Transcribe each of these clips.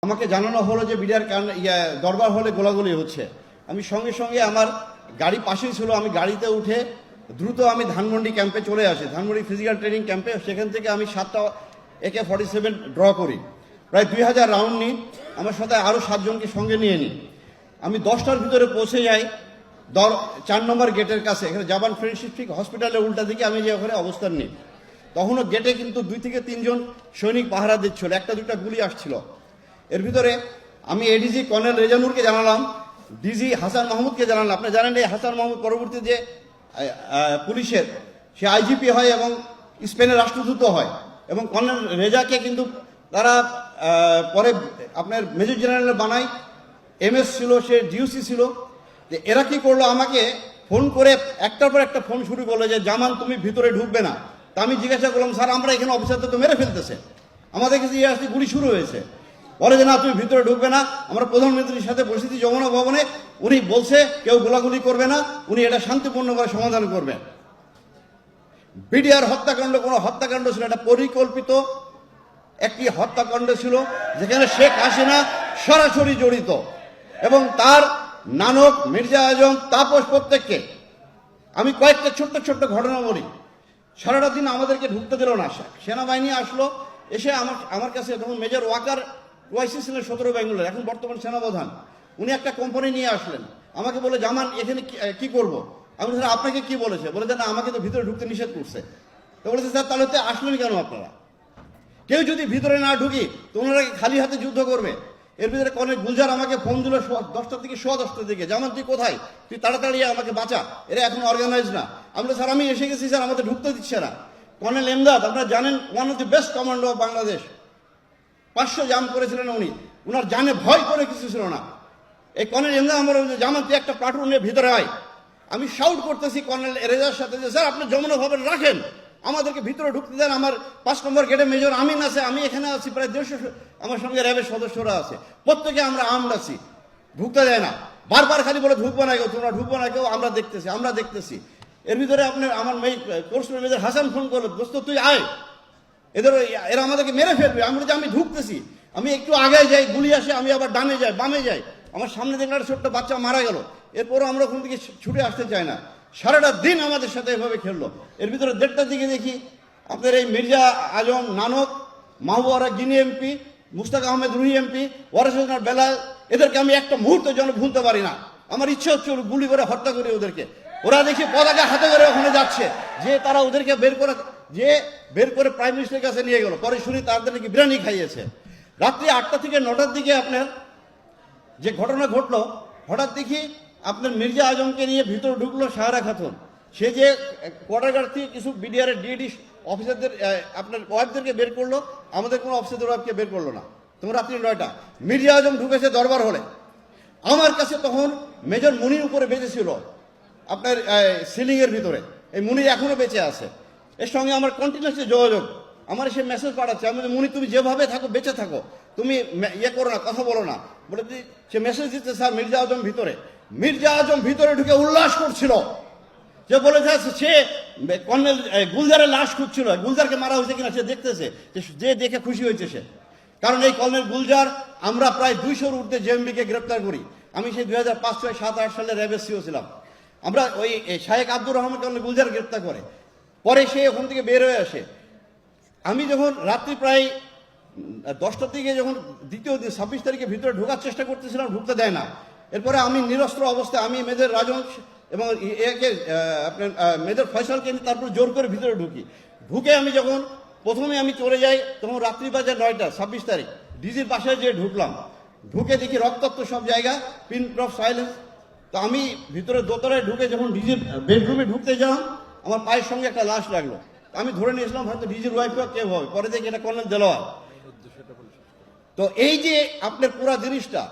আমাকে জানানো হলো যে বিডিআর দরবার হলে গোলাগুলি হচ্ছে। আমি সঙ্গে সঙ্গে আমার গাড়ি পাশেই ছিল, আমি গাড়িতে উঠে দ্রুত আমি ধানমন্ডি ক্যাম্পে চলে আসি, ধানমন্ডি ফিজিক্যাল ট্রেনিং ক্যাম্পে। সেখান থেকে আমি 7টা AK-47 ড্র করি, প্রায় 2000 রাউন্ড নিই, আমার সাথে আরও 7 জনকে সঙ্গে নিয়ে নিই। আমি 10টার ভিতরে পৌঁছে যাই 4 নম্বর গেটের কাছে, এখানে জাপান ফ্রেন্ডশিপ ঠিক হসপিটালের উল্টা দিকে আমি যে ওখানে অবস্থান নিই। তখনও গেটে কিন্তু 2 থেকে 3 জন সৈনিক পাহারা দিচ্ছিল, 1টা-2টা গুলি আসছিল। এর ভিতরে আমি এডিজি কর্নেল রেজানুরকে জানালাম, ডিজি হাসান মাহমুদকে জানালাম। আপনি জানেন এই হাসান মাহমুদ পরবর্তী যে পুলিশের সে আইজিপি হয় এবং স্পেনের রাষ্ট্রদূত হয়, এবং কর্নেল রেজাকে কিন্তু তারা পরে আপনার মেজর জেনারেল বানায়, MS ছিল, সে GOC ছিল। যে এরা কি করলো, আমাকে ফোন করে একটার পর একটা ফোন শুরু করলো যে জামান তুমি ভিতরে ঢুকবে না। তা আমি জিজ্ঞাসা করলাম, স্যার আমরা এখানে অফিসারদের তো মেরে ফেলতেছে, আমাদের কাছে আসতে গুলি শুরু হয়েছে। বলে যে না তুমি ভিতরে ঢুকবে না, আমরা প্রধানমন্ত্রীর সাথে বসেছি যমুনা ভবনে, উনি বলছে কেউ গোলাগুলি করবে না, উনি এটা শান্তিপূর্ণভাবে সমাধান করবেন। বিডিআর হত্যাকাণ্ড কোনো হত্যাকাণ্ড ছিল, এটা পরিকল্পিত একটি হত্যাকাণ্ড ছিল, যেখানে শেখ হাসিনা সরাসরি জড়িত, এবং তার নানক, মির্জা আজম, তাপস প্রত্যেককে। আমি কয়েকটা ছোট্ট ছোট্ট ঘটনা বলি। সারাটা দিন আমাদেরকে ঢুকতে দিল না, সেনাবাহিনী আসলো, এসে আমার কাছে তখন মেজর ওয়াকার ওয়াইসি ছিলেন 17 বেঙ্গলের, এখন বর্তমান সেনাপ্রধান, উনি একটা কোম্পানি নিয়ে আসলেন, আমাকে বলে জামান এখানে কি করব। আমি স্যার আপনাকে কি বলেছে, বলে যে না আমাকে তো ভিতরে ঢুকতে নিষেধ করছে। তো বলেছে স্যার তাহলে তো আসলেন কেন আপনারা, কেউ যদি ভিতরে না ঢুকি তো ওনারা খালি হাতে যুদ্ধ করবে। এর ভিতরে কর্নেল গুলজার আমাকে ফোন দিল 10টার থেকে 10:15টার দিকে, জামান তুই কোথায়, তুই তাড়াতাড়ি আমাকে বাঁচা, এরা এখন অর্গানাইজ না। আমি বলি স্যার আমি এসে গেছি স্যার, আমাদের ঢুকতে দিচ্ছে না। কর্নেল এমদাদ, আপনারা জানেন one of the best commando of Bangladesh, 500 জাম করেছিলেন উনি, ওনার জানে ভয় করে কিছু ছিল না। এই কর্নেল এমদাদ আমার জামান তুই একটা প্লাটুনের ভিতরে আয়। আমি শাউট করতেছি কর্নেল রেজার সাথে যে স্যার আপনি যমুনা ভবন রাখেন, আমাদেরকে ভিতরে ঢুকতে দেন, আমার 5 নম্বর গেটে মেজর আমিন আছে, আমি এখানে আছি, প্রায় 150 আমার সঙ্গে র্যাবের সদস্যরা আছে, প্রত্যেকে আমরা আর্মড আছি, ঢুকতে দেয় না। বারবার খালি বলে ঢুকবো না কেউ, তোমরা ঢুকবো না কেউ, আমরা দেখতেছি। এর ভিতরে আপনার আমার কোর্স মেজর হাসান ফোন করলো, দোস্ত তুই আয়, এরা আমাদেরকে মেরে ফেলবে। আমি বলছি আমি ঢুকতেছি, আমি একটু আগে যাই, গুলি আসে, আমি আবার ডানে যাই, বামে যাই, আমার সামনে দেখলে একটা ছোট্ট বাচ্চা মারা গেল। এরপরও আমরা ওখান থেকে ছুটে আসতে চাই না, সারাটা দিন আমাদের সাথে এভাবে খেললো। এর ভিতরে 1:30টার দিকে দেখি আপনার এই মির্জা আজম, নানক, মাহবুবা গিনি MP, মুস্তাক আহমেদ রুহি MP, ওয়ারেস হোসেন বেলাল, এদেরকে আমি একটা মুহূর্তের জন্য ভুলতে পারি না। আমার ইচ্ছে হচ্ছে গুলি করে হত্যা করি ওদেরকে। ওরা দেখি পতাকা হাতে করে ওখানে যাচ্ছে, যে তারা ওদেরকে বের করে প্রাইম মিনিস্টারের কাছে নিয়ে গেল। পরে শুনি তাদের নাকি বিরিয়ানি খাইয়েছে। রাত্রি 8টা থেকে 9টার দিকে আপনার যে ঘটনা ঘটলো, হঠাৎ দেখি আপনার মির্জা আজমকে নিয়ে ভিতরে ঢুকলো সাহারা খাতুন। সে যে কোয়ার্টার গার্ড থেকে কিছু বিডিআর DID অফিসারদের আপনার ওয়াইফদেরকে বের করলো, আমাদের কোনো অফিসারদের ওয়াইফকে বের করলো না। তখন রাত্রি 9টা মির্জা আজম ঢুকেছে দরবার হলে। আমার কাছে তখন মেজর মুনির উপরে বেঁচেছিল আপনার সিলিংয়ের ভিতরে, এই মুনির এখনো বেঁচে আছে, এর সঙ্গে আমার কন্টিনিউসলি যোগাযোগ। আমার সে মেসেজ পাঠাচ্ছে, আমি মুনি তুমি যেভাবে থাকো বেঁচে থাকো, তুমি ইয়ে করো না, কথা বলো না, বলে সে মেসেজ দিচ্ছে স্যার মির্জা আজম ভিতরে। মির্জা আজম ভিতরে ঢুকে উল্লাস করছিল, যে বলেছে সে কর্নেল গুলজারের লাশ খুঁজছিল, গুলজারকে মারা হয়েছে কিনা সে দেখতেছে, যে দেখে খুশি হয়েছে সে। কারণ এই কর্নেল গুলজার আমরা প্রায় 200-র ঊর্ধ্বে JMB-কে গ্রেপ্তার করি। আমি সেই 2005, 6, 7, 8 সালে র্যাবের CO ছিলাম। আমরা ওই শাহেক আব্দুর রহমান কর্নেল গুলজার গ্রেপ্তার করে, পরে সে ওখান থেকে বের হয়ে আসে। আমি যখন রাত্রি প্রায় 10টার দিকে যখন দ্বিতীয় দিন 26 তারিখে ভিতরে ঢোকার চেষ্টা করতেছিলাম, ঢুকতে দেয় না। এরপরে আমি নিরস্ত্র অবস্থায় আমি মেজর রাজন এবং একে আপনার মেজর ফয়সালকে নিয়ে তারপর জোর করে ভিতরে ঢুকে আমি যখন প্রথমে আমি চলে যাই, তখন রাত্রি বাজে 9টা, 26 তারিখ, ডিজির বাসায় যেয়ে ঢুকলাম। ঢুকে দেখি রক্তাক্ত সব জায়গা, পিন ড্রপ সাইলেন্স। তো আমি ভিতরে দোতলায় ঢুকে যখন ডিজির বেডরুমে ঢুকতে যান, আমার পায়ের সঙ্গে একটা লাশ লাগলো। আমি ধরে নিয়েছিলাম হয়তো ডিজির ওয়াইফ কেউ হবে, পরে দেখি এটা কর্নেল দেলোয়ার। তো এই যে আপনার পুরো জিনিসটা,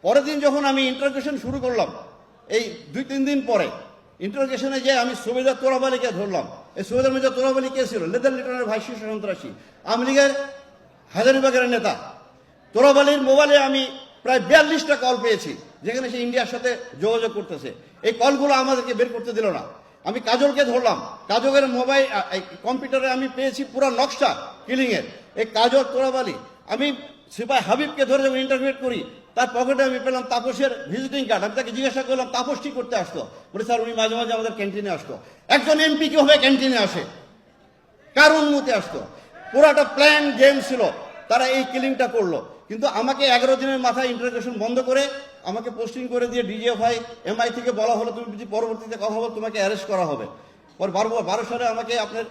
পরের দিন যখন আমি ইন্টারোগেশন শুরু করলাম, এই 2-3 দিন পরে ইন্টারোগেশনে যে আমি সুবেদার তোরাব আলীকে ধরলাম। এই সুবেদার মেজর তোরাব আলী কে ছিল? লেদার লিটনের ভাইস শীর্ষ সন্ত্রাসী, আওয়ামী লীগের হাজারীবাগের নেতা। তোরাব আলীর মোবাইলে আমি প্রায় 42টা কল পেয়েছি, যেখানে সে ইন্ডিয়ার সাথে যোগাযোগ করতেছে। এই কলগুলো আমাদেরকে বের করতে দিল না। আমি কাজলকে ধরলাম, কাজলের মোবাইল কম্পিউটারে আমি পেয়েছি পুরো নকশা কিলিংয়ের। এই কাজল, তোরাব আলী, আমি সিপাই হাবিবকে ধরে যখন ইন্টারভিউ করি, তার পকেটে আমি পেলাম তাপসের ভিজিটিং কার্ড। আমি তাকে জিজ্ঞাসা করলাম তাপস কি করতে আসতো, বলে স্যার উনি মাঝে মাঝে আমাদের ক্যান্টিনে আসতো। একজন এমপি কিভাবে ক্যান্টিনে আসে, কার অনুমতি আসতো? পুরাটা প্ল্যান গেম ছিল, তারা এই কিলিংটা করলো। কিন্তু আমাকে 11 দিনের মাথায় ইন্টারোগেশন বন্ধ করে আমাকে পোস্টিং করে দিয়ে ডিজিএফআই এমআই থেকে বলা হলো তুমি যদি পরবর্তীতে কথা বল তোমাকে অ্যারেস্ট করা হবে। পর 12 সালে আমাকে আপনার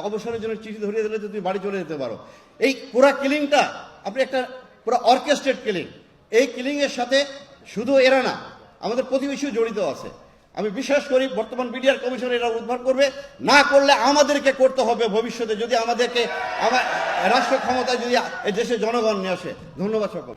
অবসরের জন্য চিঠি ধরিয়ে দিলে তুমি বাড়ি চলে যেতে পারো। এই পুরা কিলিংটা আপনি একটা পুরো অর্কেস্ট্রেট কিলিং। এই কিলিং এর সাথে শুধু এরা না, আমাদের প্রতিবেশীও জড়িত আছে। আমি বিশ্বাস করি বর্তমান বিডিআর কমিশন এরা উদ্ধার করবে, না করলে আমাদেরকে করতে হবে ভবিষ্যতে, যদি আমাদেরকে রাষ্ট্র ক্ষমতায় যদি এই দেশে জনগণ নিয়ে আসে। ধন্যবাদ সকল।